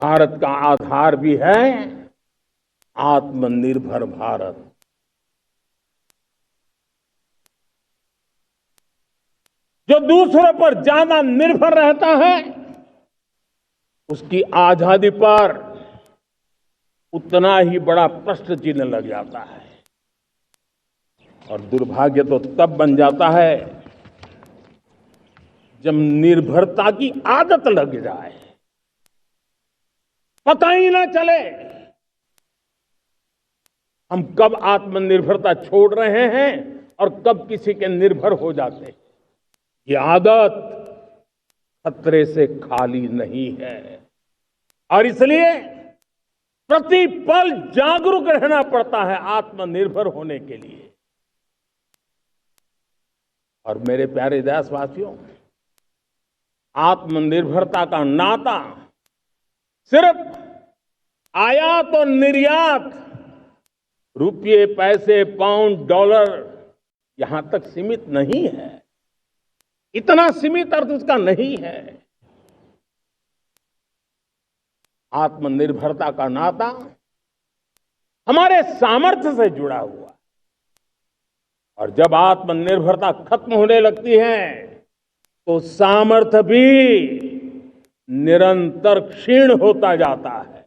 भारत का आधार भी है आत्मनिर्भर भारत। जो दूसरों पर ज्यादा निर्भर रहता है उसकी आजादी पर उतना ही बड़ा प्रश्न चिन्ह लग जाता है। और दुर्भाग्य तो तब बन जाता है जब निर्भरता की आदत लग जाए, पता ही ना चले हम कब आत्मनिर्भरता छोड़ रहे हैं और कब किसी के निर्भर हो जाते हैं। ये आदत खतरे से खाली नहीं है और इसलिए प्रतिपल जागरूक रहना पड़ता है आत्मनिर्भर होने के लिए। और मेरे प्यारे देशवासियों, आत्मनिर्भरता का नाता सिर्फ आयात और निर्यात, रुपये, पैसे, पाउंड, डॉलर यहां तक सीमित नहीं है। इतना सीमित अर्थ उसका नहीं है। आत्मनिर्भरता का नाता हमारे सामर्थ्य से जुड़ा हुआ है। और जब आत्मनिर्भरता खत्म होने लगती है तो सामर्थ्य भी निरंतर क्षीण होता जाता है।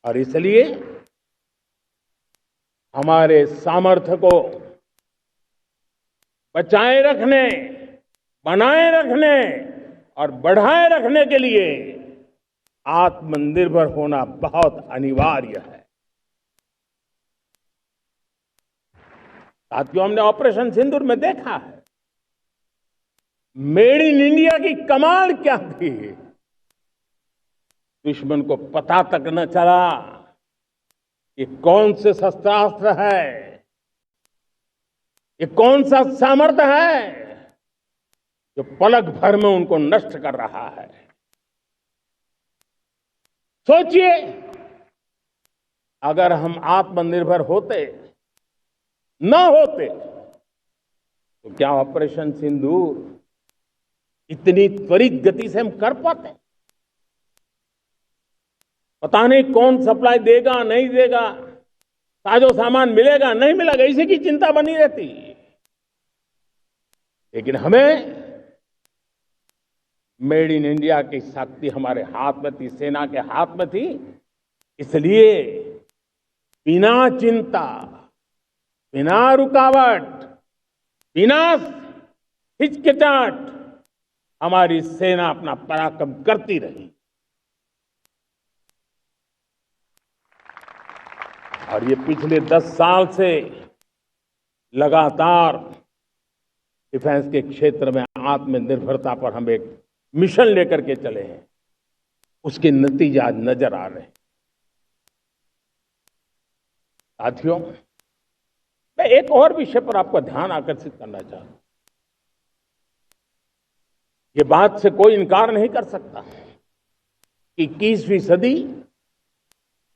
और इसलिए हमारे सामर्थ्य को बचाए रखने, बनाए रखने और बढ़ाए रखने के लिए आत्मनिर्भर होना बहुत अनिवार्य है। साथियों, हमने ऑपरेशन सिंदूर में देखा है मेड इन इंडिया की कमाल क्या थी। दुश्मन को पता तक न चला कि कौन से शस्त्रास्त्र है, ये कौन सा सामर्थ्य है जो पलक भर में उनको नष्ट कर रहा है। सोचिए, अगर हम आत्मनिर्भर होते न होते तो क्या ऑपरेशन सिंदूर इतनी त्वरित गति से हम कर पाते? पता नहीं कौन सप्लाई देगा नहीं देगा, साजो सामान मिलेगा नहीं मिलेगा, इसी की चिंता बनी रहती। लेकिन हमें मेड इन इंडिया की शक्ति हमारे हाथ में थी, सेना के हाथ में थी। इसलिए बिना चिंता, बिना रुकावट, बिना हिचकिचाहट हमारी सेना अपना पराक्रम करती रही। और ये पिछले 10 साल से लगातार डिफेंस के क्षेत्र में आत्मनिर्भरता पर हम एक मिशन लेकर के चले हैं, उसके नतीजे आज नजर आ रहे हैं। साथियों, मैं एक और विषय पर आपका ध्यान आकर्षित करना चाहता हूं। ये बात से कोई इनकार नहीं कर सकता कि 21वीं सदी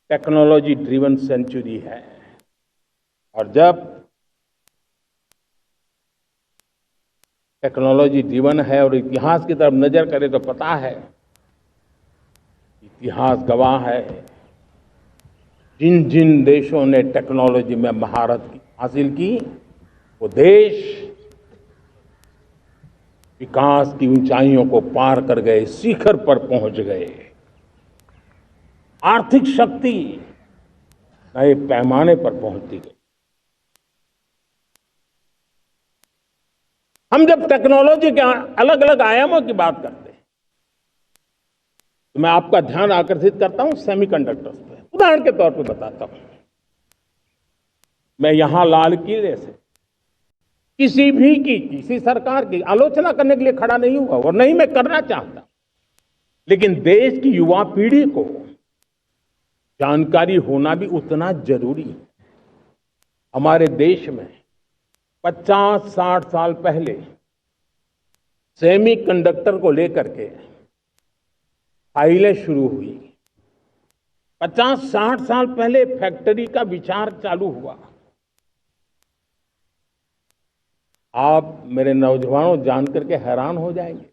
टेक्नोलॉजी ड्रिवन सेंचुरी है। और जब टेक्नोलॉजी ड्रिवन है और इतिहास की तरफ नजर करें तो पता है, इतिहास गवाह है, जिन जिन देशों ने टेक्नोलॉजी में महारत हासिल की वो देश विकास की ऊंचाइयों को पार कर गए, शिखर पर पहुंच गए। आर्थिक शक्ति नए पैमाने पर पहुंचती गई। हम जब टेक्नोलॉजी के अलग अलग आयामों की बात करते हैं तो मैं आपका ध्यान आकर्षित करता हूं सेमीकंडक्टर्स पे। उदाहरण के तौर पे बताता हूं, मैं यहां लाल किले से किसी सरकार की आलोचना करने के लिए खड़ा नहीं हुआ और नहीं मैं करना चाहता, लेकिन देश की युवा पीढ़ी को जानकारी होना भी उतना जरूरी है। हमारे देश में 50-60 साल पहले सेमीकंडक्टर को लेकर के फाइलें शुरू हुई। 50-60 साल पहले फैक्ट्री का विचार चालू हुआ। आप मेरे नौजवानों जान करके हैरान हो जाएंगे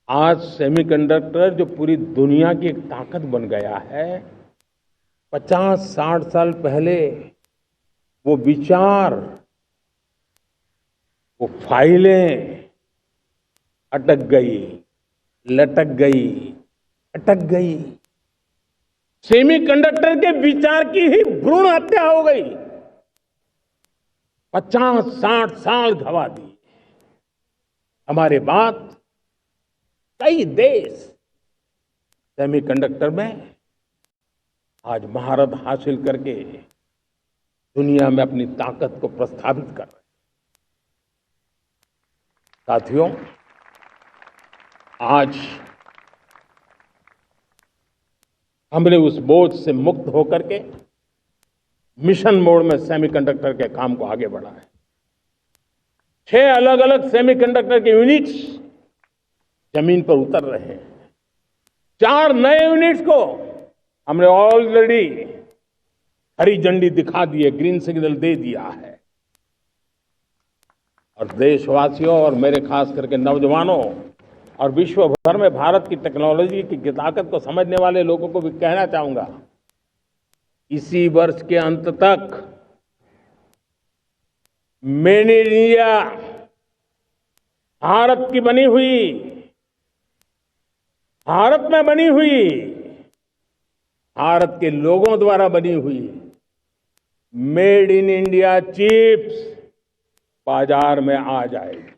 आज सेमीकंडक्टर जो पूरी दुनिया की एक ताकत बन गया है, 50-60 साल पहले वो विचार, वो फाइलें अटक गई, लटक गई, अटक गई। सेमीकंडक्टर के विचार की ही भ्रूण हत्या हो गई। 50-60 साल गवा दिए। हमारे बाद कई देश सेमीकंडक्टर में आज महारत हासिल करके दुनिया में अपनी ताकत को प्रस्थापित कर रहे हैं। साथियों, आज हमने उस बोझ से मुक्त होकर के मिशन मोड में सेमीकंडक्टर के काम को आगे बढ़ा है। 6 अलग अलग सेमीकंडक्टर के यूनिट्स जमीन पर उतर रहे हैं। 4 नए यूनिट्स को हमने ऑलरेडी हरी झंडी दिखा दी है, ग्रीन सिग्नल दे दिया है। और देशवासियों और मेरे खास करके नौजवानों और विश्व भर में भारत की टेक्नोलॉजी की ताकत को समझने वाले लोगों को भी कहना चाहूंगा, इसी वर्ष के अंत तक मेड इन इंडिया, भारत की बनी हुई, भारत में बनी हुई, भारत के लोगों द्वारा बनी हुई मेड इन इंडिया चिप्स बाजार में आ जाएगी।